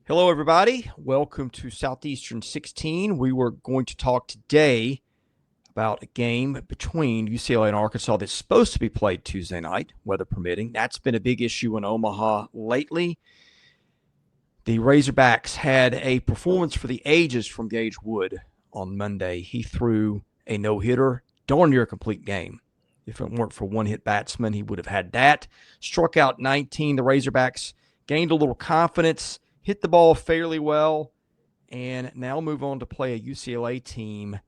Hello, everybody. Welcome to Southeastern 16. We were going to talk today about a game between UCLA and Arkansas that's supposed to be played Tuesday night, weather permitting. That's been a big issue in Omaha lately. The Razorbacks had a performance for the ages from Gage Wood on Monday. He threw a no-hitter, darn near a complete game. If it weren't for one-hit batsman, he would have had that. Struck out 19. The Razorbacks gained a little confidence, hit the ball fairly well, and now move on to play a UCLA team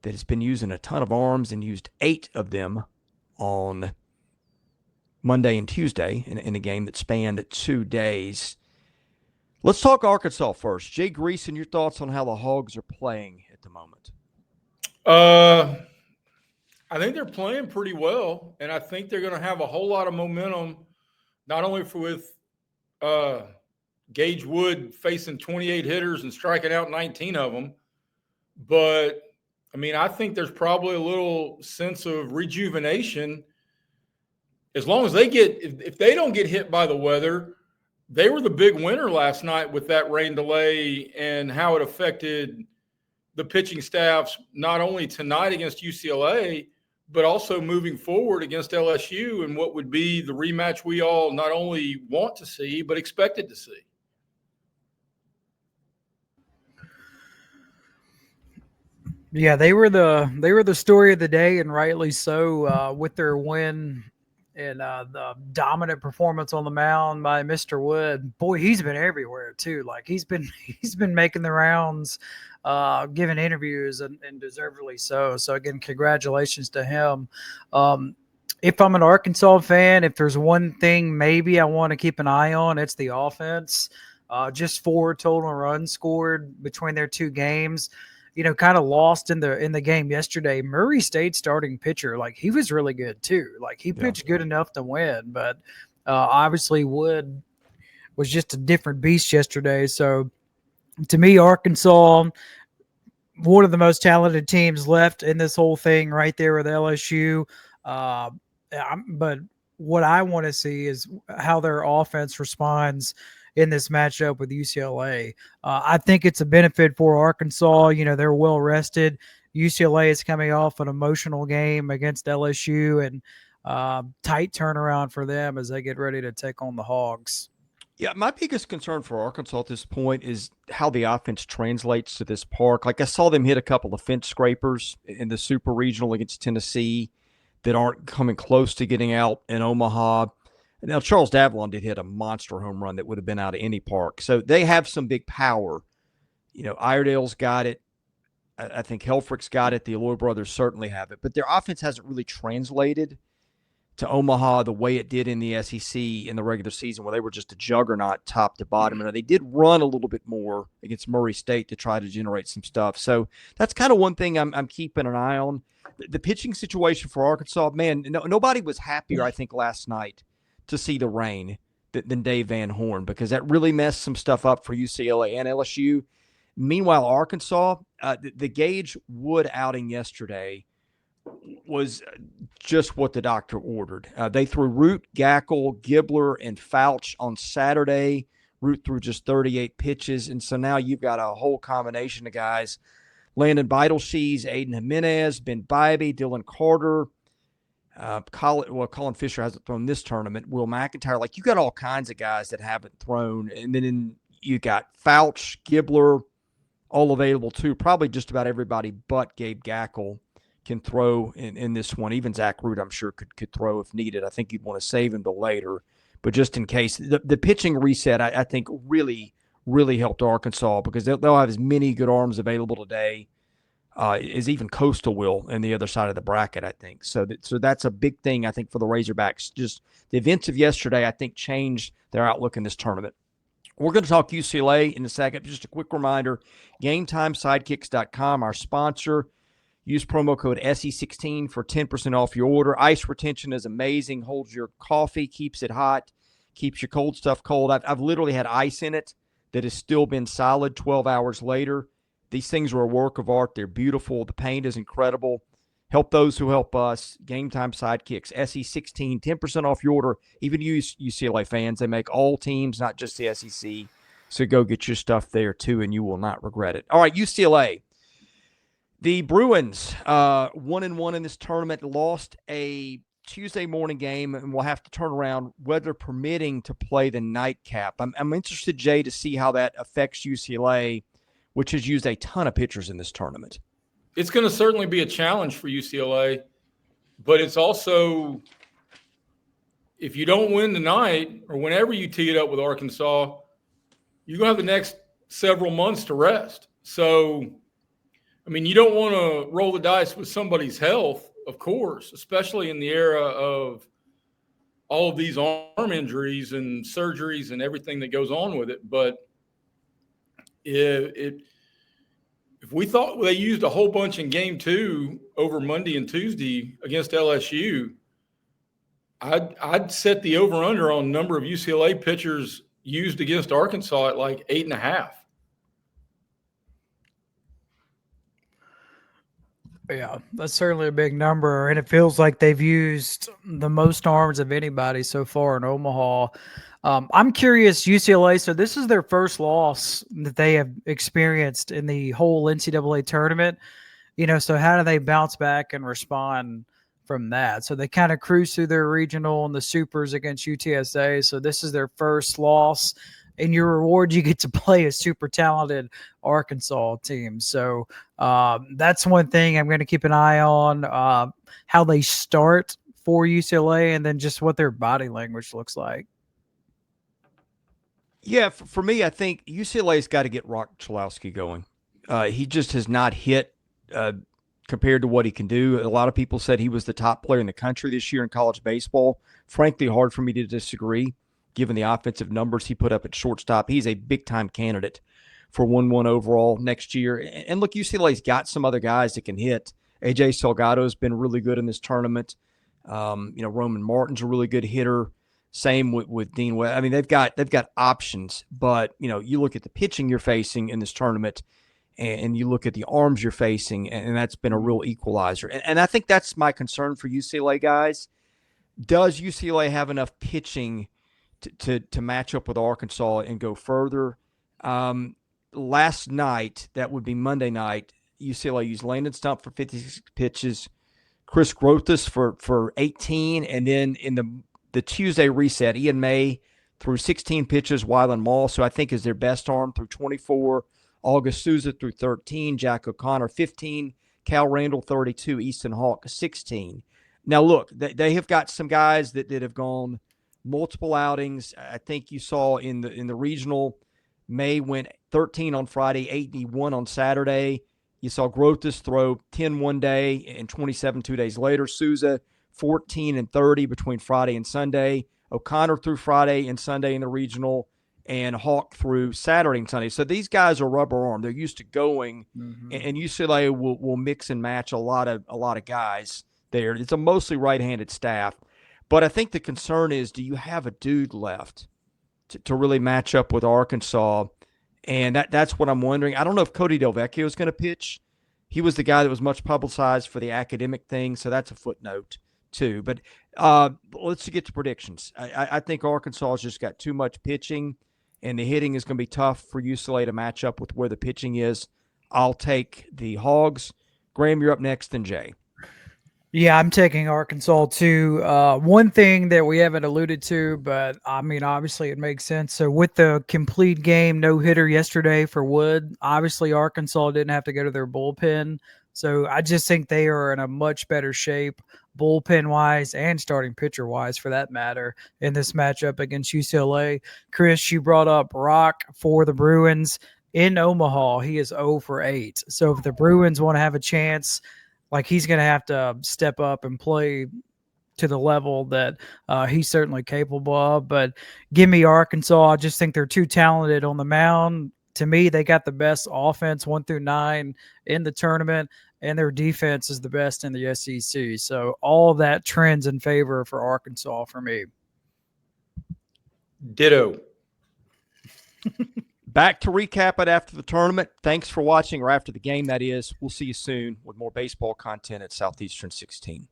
that has been using a ton of arms and used 8 of them on Monday and Tuesday in a game that spanned 2 days. Let's talk Arkansas first. Jay Greason, your thoughts on how the Hogs are playing at the moment? I think they're playing pretty well, and I think they're going to have a whole lot of momentum, not only with Gage Wood facing 28 hitters and striking out 19 of them, but I mean, I think there's probably a little sense of rejuvenation as long as if they don't get hit by the weather. They were the big winner last night with that rain delay and how it affected the pitching staffs, not only tonight against UCLA, but also moving forward against LSU and what would be the rematch we all not only want to see, but expected to see. Yeah, they were the story of the day, and rightly so, with their win and the dominant performance on the mound by Mr. Wood. Boy, he's been everywhere too. Like he's been making the rounds, giving interviews, and deservedly so. So again, congratulations to him. If I'm an Arkansas fan, if there's one thing maybe I want to keep an eye on, it's the offense. Just 4 total runs scored between their 2 games. You know, kind of lost in the game yesterday. Murray State starting pitcher, like he was really good too. Like he pitched good enough to win, but obviously Wood was just a different beast yesterday. So to me, Arkansas, one of the most talented teams left in this whole thing, right there with LSU. But what I want to see is how their offense responds in this matchup with UCLA. I think it's a benefit for Arkansas. You know, they're well rested. UCLA is coming off an emotional game against LSU, and tight turnaround for them as they get ready to take on the Hogs. Yeah, my biggest concern for Arkansas at this point is how the offense translates to this park. Like I saw them hit a couple of fence scrapers in the Super Regional against Tennessee that aren't coming close to getting out in Omaha. Now, Charles Davalon did hit a monster home run that would have been out of any park. So they have some big power. You know, Iredale's got it. I think Helfrick's got it. The Aloy brothers certainly have it. But their offense hasn't really translated to Omaha the way it did in the SEC in the regular season, where they were just a juggernaut top to bottom. And they did run a little bit more against Murray State to try to generate some stuff. So that's kind of one thing I'm keeping an eye on. The pitching situation for Arkansas, man, nobody was happier, I think, last night to see the rain than Dave Van Horn, because that really messed some stuff up for UCLA and LSU. Meanwhile, Arkansas, the Gage Wood outing yesterday was just what the doctor ordered. They threw Root, Gackle, Gibbler, and Foutch on Saturday. Root threw just 38 pitches, and so now you've got a whole combination of guys. Landon Beidelshees, Aiden Jimenez, Ben Bybee, Dylan Carter, Colin Fisher hasn't thrown this tournament. Will McEntire, like you got all kinds of guys that haven't thrown, and then you got Foutch, Gibbler, all available too. Probably just about everybody but Gabe Gackle can throw in this one. Even Zach Root, I'm sure, could throw if needed. I think you'd want to save him till later, but just in case. The pitching reset, I think, really, really helped Arkansas, because they'll have as many good arms available today as even Coastal will in the other side of the bracket, I think. So that's a big thing, I think, for the Razorbacks. Just the events of yesterday, I think, changed their outlook in this tournament. We're going to talk UCLA in a second. Just a quick reminder, GameTimeSidekicks.com, our sponsor. Use promo code SE16 for 10% off your order. Ice retention is amazing. Holds your coffee, keeps it hot, keeps your cold stuff cold. I've literally had ice in it that has still been solid 12 hours later. These things are a work of art. They're beautiful. The paint is incredible. Help those who help us. Game Time Sidekicks, SE16, 10% off your order. Even you UCLA fans, they make all teams, not just the SEC. So go get your stuff there too, and you will not regret it. All right, UCLA. The Bruins, 1-1 in this tournament, lost a Tuesday morning game, and will have to turn around, weather permitting, to play the nightcap. I'm interested, Jay, to see how that affects UCLA, which has used a ton of pitchers in this tournament. It's going to certainly be a challenge for UCLA, but it's also, if you don't win tonight or whenever you tee it up with Arkansas, you're going to have the next several months to rest. So, I mean, you don't want to roll the dice with somebody's health, of course, especially in the era of all of these arm injuries and surgeries and everything that goes on with it. But if we thought they used a whole bunch in game 2 over Monday and Tuesday against LSU, I'd set the over-under on number of UCLA pitchers used against Arkansas at like 8.5. Yeah, that's certainly a big number, and it feels like they've used the most arms of anybody so far in Omaha. I'm curious, UCLA, so this is their first loss that they have experienced in the whole NCAA tournament. So how do they bounce back and respond from that? So they kind of cruise through their regional and the supers against UTSA. So this is their first loss. And your reward, you get to play a super talented Arkansas team. So that's one thing I'm going to keep an eye on, how they start for UCLA, and then just what their body language looks like. Yeah, for me, I think UCLA's got to get Roch Cholowsky going. He just has not hit compared to what he can do. A lot of people said he was the top player in the country this year in college baseball. Frankly, hard for me to disagree, given the offensive numbers he put up at shortstop. He's a big-time candidate for 1-1 overall next year. And look, UCLA's got some other guys that can hit. A.J. Salgado's been really good in this tournament. Roman Martin's a really good hitter. Same with Dean West. I mean, they've got options, but, you look at the pitching you're facing in this tournament, and you look at the arms you're facing, and that's been a real equalizer. And I think that's my concern for UCLA guys. Does UCLA have enough pitching to match up with Arkansas and go further? Last night, that would be Monday night, UCLA used Landon Stump for 56 pitches, Chris Grothus for 18, and then in the Tuesday reset, Ian May threw 16 pitches, Wylan Moss, who I think is their best arm, through 24, August Souza through 13, Jack O'Connor 15, Cal Randall 32, Easton Hawk 16. Now, look, they have got some guys that have gone multiple outings. I think you saw in the regional, May went 13 on Friday, 81 on Saturday. You saw Grothus throw 10 one day and 27 2 days later. Souza 14 and 30 between Friday and Sunday. O'Connor threw Friday and Sunday in the regional, and Hawk threw Saturday and Sunday. So these guys are rubber armed. They're used to going, and UCLA will mix and match a lot of guys there. It's a mostly right-handed staff. But I think the concern is, do you have a dude left to really match up with Arkansas? And that's what I'm wondering. I don't know if Cody Delvecchio is going to pitch. He was the guy that was much publicized for the academic thing, so that's a footnote too. But let's get to predictions. I think Arkansas has just got too much pitching, and the hitting is going to be tough for UCLA to match up with where the pitching is. I'll take the Hogs. Graham, you're up next, then Jay. Yeah, I'm taking Arkansas too. One thing that we haven't alluded to, but I mean, obviously it makes sense. So with the complete game no-hitter yesterday for Wood, obviously Arkansas didn't have to go to their bullpen. So I just think they are in a much better shape, bullpen-wise and starting pitcher-wise for that matter, in this matchup against UCLA. Chris, you brought up Roch for the Bruins. In Omaha, he is 0 for 8. So if the Bruins want to have a chance, he's going to have to step up and play to the level that he's certainly capable of. But give me Arkansas. I just think they're too talented on the mound. To me, they got the best offense 1 through 9 in the tournament, and their defense is the best in the SEC. So all that trends in favor for Arkansas for me. Ditto. Back to recap it after the tournament. Thanks for watching, or after the game, that is. We'll see you soon with more baseball content at Southeastern 16.